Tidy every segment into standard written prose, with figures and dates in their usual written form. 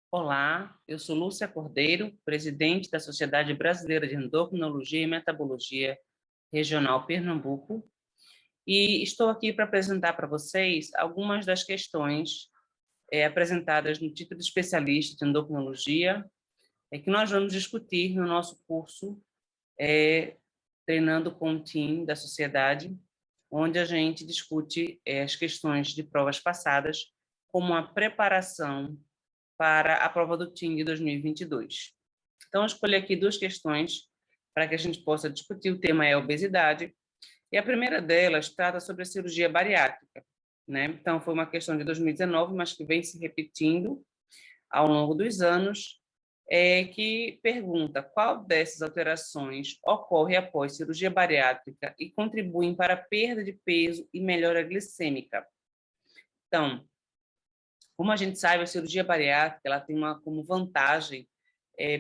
Olá, eu sou Lúcia Cordeiro, presidente da Sociedade Brasileira de Endocrinologia e Metabologia Regional Pernambuco, e estou aqui para apresentar para vocês algumas das questões apresentadas no título de especialista de endocrinologia, que nós vamos discutir no nosso curso Treinando com o Team da Sociedade, onde a gente discute as questões de provas passadas como a preparação para a prova do TIM de 2022. Então, eu escolhi aqui duas questões para que a gente possa discutir. O tema é obesidade, e a primeira delas trata sobre a cirurgia bariátrica, né? Então, foi uma questão de 2019, mas que vem se repetindo ao longo dos anos, que pergunta qual dessas alterações ocorre após cirurgia bariátrica e contribuem para a perda de peso e melhora glicêmica. Então, como a gente sabe, a cirurgia bariátrica ela tem como vantagem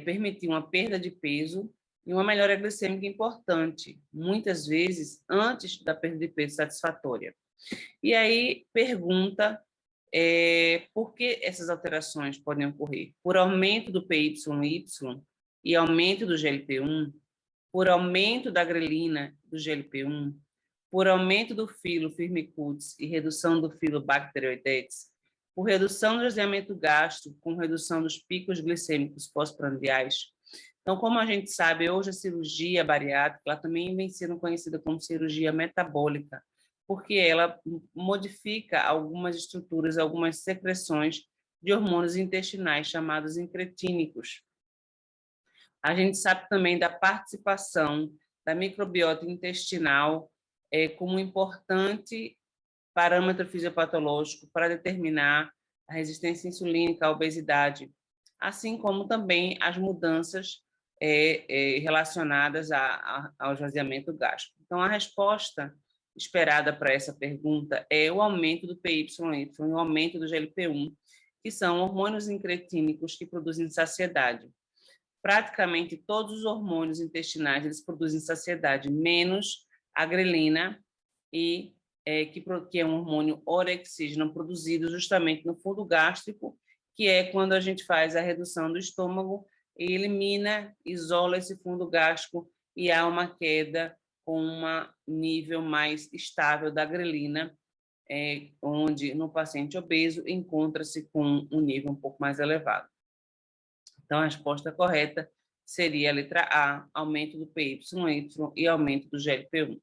permitir uma perda de peso e uma melhora glicêmica importante, muitas vezes antes da perda de peso satisfatória. E aí pergunta por que essas alterações podem ocorrer? Por aumento do PYY e aumento do GLP-1, por aumento da grelina do GLP-1, por aumento do filo Firmicutes e redução do filo Bacteroidetes, por redução do esvaziamento gástrico com redução dos picos glicêmicos pós-prandiais. Então, como a gente sabe, hoje a cirurgia bariátrica ela também vem sendo conhecida como cirurgia metabólica, porque ela modifica algumas estruturas, algumas secreções de hormônios intestinais chamados incretínicos. A gente sabe também da participação da microbiota intestinal como um importante parâmetro fisiopatológico para determinar a resistência insulínica, a obesidade, assim como também as mudanças relacionadas ao esvaziamento gástrico. Então, a resposta esperada para essa pergunta é o aumento do PYY e o aumento do GLP-1, que são hormônios incretínicos que produzem saciedade. Praticamente todos os hormônios intestinais eles produzem saciedade, menos a grelina, que é um hormônio orexígeno produzido justamente no fundo gástrico, que é quando a gente faz a redução do estômago e elimina, isola esse fundo gástrico e há uma queda com um nível mais estável da grelina, onde no paciente obeso encontra-se com um nível um pouco mais elevado. Então, a resposta correta seria a letra A, aumento do PYY e aumento do GLP-1.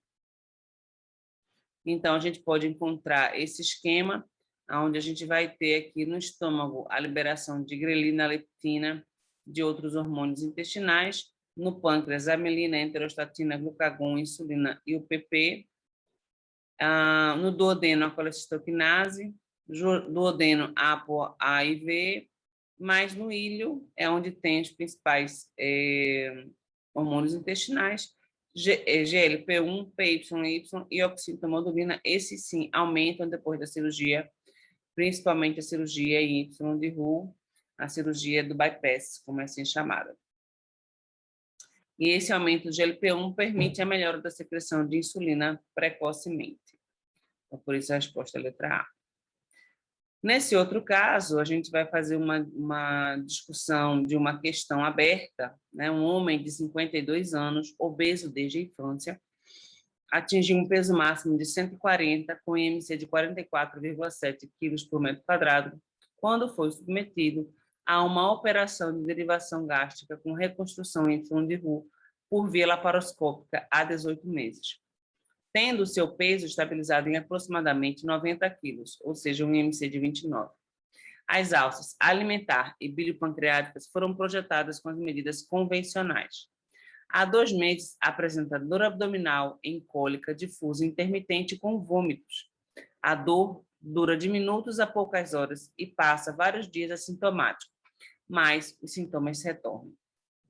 Então, a gente pode encontrar esse esquema, onde a gente vai ter aqui no estômago a liberação de grelina, leptina, de outros hormônios intestinais, no pâncreas, a melina, a enterostatina, glucagon, insulina e o PP, no duodeno, a colecistoquinase, duodeno, APO, A e V, mas no ilho é onde tem os principais hormônios intestinais, GLP-1, PYY e oxintomodulina, esses sim aumentam depois da cirurgia, principalmente a cirurgia Y de Roux, a cirurgia do bypass, como é assim chamada. E esse aumento do GLP-1 permite a melhora da secreção de insulina precocemente. Então, por isso a resposta é a letra A. Nesse outro caso, a gente vai fazer uma discussão de uma questão aberta, né? Um homem de 52 anos, obeso desde a infância, atingiu um peso máximo de 140, com IMC de 44,7 kg por metro quadrado, quando foi submetido a uma operação de derivação gástrica com reconstrução em fundo de Roux por via laparoscópica há 18 meses. Tendo seu peso estabilizado em aproximadamente 90 quilos, ou seja, um IMC de 29. As alças alimentar e biliopancreáticas foram projetadas com as medidas convencionais. Há 2 meses, apresenta dor abdominal em cólica difusa intermitente com vômitos. A dor dura de minutos a poucas horas e passa vários dias assintomático, mas os sintomas retornam.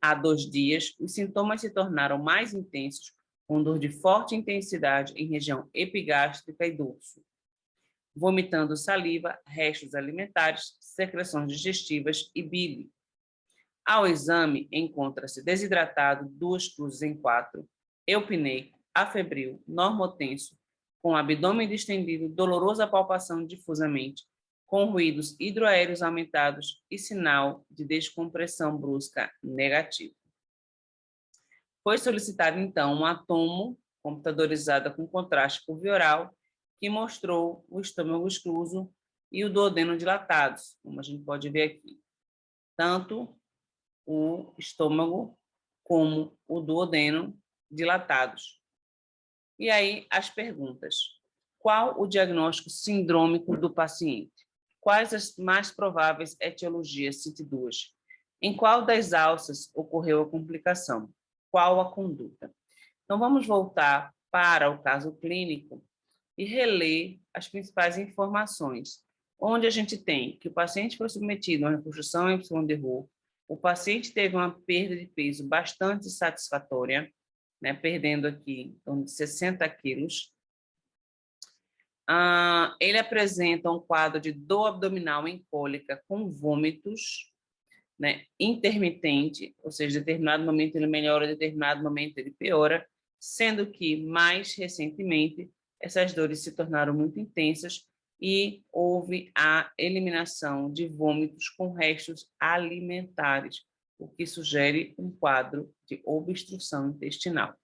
Há 2 dias, os sintomas se tornaram mais intensos, com dor de forte intensidade em região epigástrica e dorso, vomitando saliva, restos alimentares, secreções digestivas e bile. Ao exame, encontra-se desidratado 2 cruzes em 4, eupneico, afebril, normotenso, com abdômen distendido, dolorosa palpação difusamente, com ruídos hidroaéreos aumentados e sinal de descompressão brusca negativo. Foi solicitado, então, uma tomo computadorizada com contraste curvioral que mostrou o estômago excluso e o duodeno dilatados, como a gente pode ver aqui. Tanto o estômago como o duodeno dilatados. E aí, as perguntas. Qual o diagnóstico sindrômico do paciente? Quais as mais prováveis etiologias? Cite duas. Em qual das alças ocorreu a complicação? Qual a conduta? Então, vamos voltar para o caso clínico e reler as principais informações, onde a gente tem que o paciente foi submetido a uma reconstrução em Y-Derro, o paciente teve uma perda de peso bastante satisfatória, né, perdendo aqui em torno de 60 quilos. Ele apresenta um quadro de dor abdominal em cólica com vômitos, né, intermitente, ou seja, em determinado momento ele melhora, em determinado momento ele piora, sendo que, mais recentemente, essas dores se tornaram muito intensas e houve a eliminação de vômitos com restos alimentares, o que sugere um quadro de obstrução intestinal.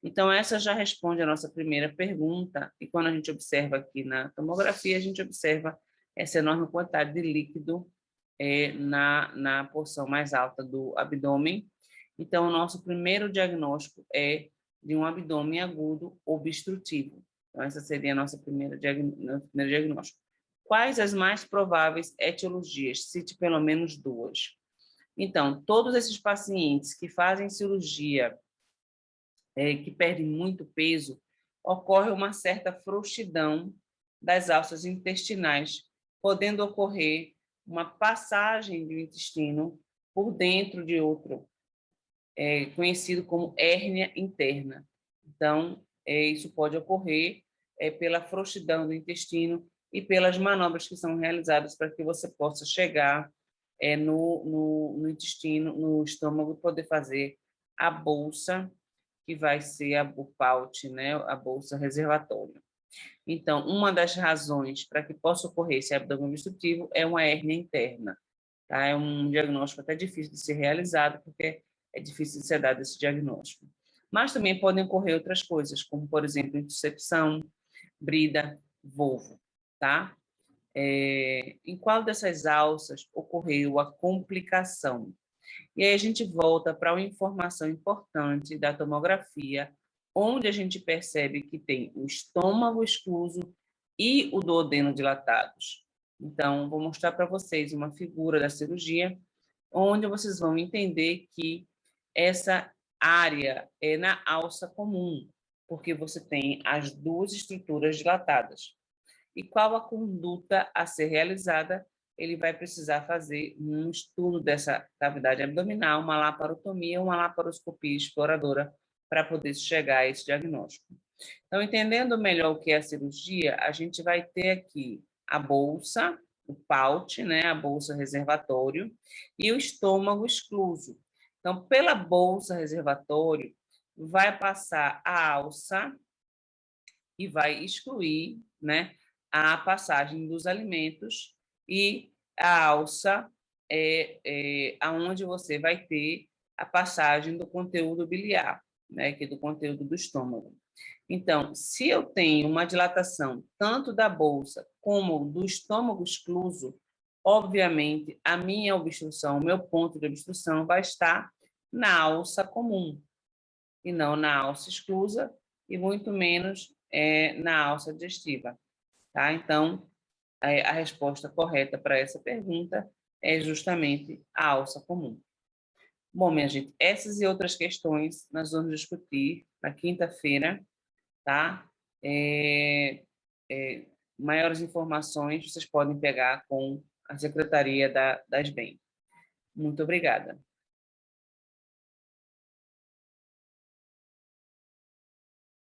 Então, essa já responde a nossa primeira pergunta, e quando a gente observa aqui na tomografia, a gente observa essa enorme quantidade de líquido na porção mais alta do abdômen. Então, o nosso primeiro diagnóstico é de um abdômen agudo obstrutivo. Então, essa seria a nosso primeiro diagnóstico. Quais as mais prováveis etiologias? Cite pelo menos duas. Então, todos esses pacientes que fazem cirurgia, que perdem muito peso, ocorre uma certa frouxidão das alças intestinais, podendo ocorrer uma passagem do intestino por dentro de outro, conhecido como hérnia interna. Então, isso pode ocorrer pela frouxidão do intestino e pelas manobras que são realizadas para que você possa chegar no intestino, no estômago, e poder fazer a bolsa, que vai ser o pouch, né, a bolsa reservatória. Então, uma das razões para que possa ocorrer esse abdômen obstrutivo é uma hérnia interna. Tá? É um diagnóstico até difícil de ser realizado, porque é difícil de ser dado esse diagnóstico. Mas também podem ocorrer outras coisas, como, por exemplo, intussuscepção, brida, volvo. Tá? Em qual dessas alças ocorreu a complicação? E aí a gente volta para uma informação importante da tomografia, onde a gente percebe que tem o estômago excluso e o duodeno dilatados. Então, vou mostrar para vocês uma figura da cirurgia, onde vocês vão entender que essa área é na alça comum, porque você tem as duas estruturas dilatadas. E qual a conduta a ser realizada? Ele vai precisar fazer um estudo dessa cavidade abdominal, uma laparotomia, uma laparoscopia exploradora, para poder chegar a esse diagnóstico. Então, entendendo melhor o que é a cirurgia, a gente vai ter aqui a bolsa, o pouch, né, a bolsa reservatório, e o estômago excluso. Então, pela bolsa reservatório, vai passar a alça e vai excluir, né, a passagem dos alimentos, e a alça aonde você vai ter a passagem do conteúdo biliar, né, que é do conteúdo do estômago. Então, se eu tenho uma dilatação tanto da bolsa como do estômago excluso, obviamente a minha obstrução, o meu ponto de obstrução vai estar na alça comum, e não na alça exclusa, e muito menos na alça digestiva. Tá? Então, a resposta correta para essa pergunta é justamente a alça comum. Bom, minha gente, essas e outras questões nós vamos discutir na quinta-feira, tá? Maiores informações vocês podem pegar com a Secretaria da SBEM. Muito obrigada.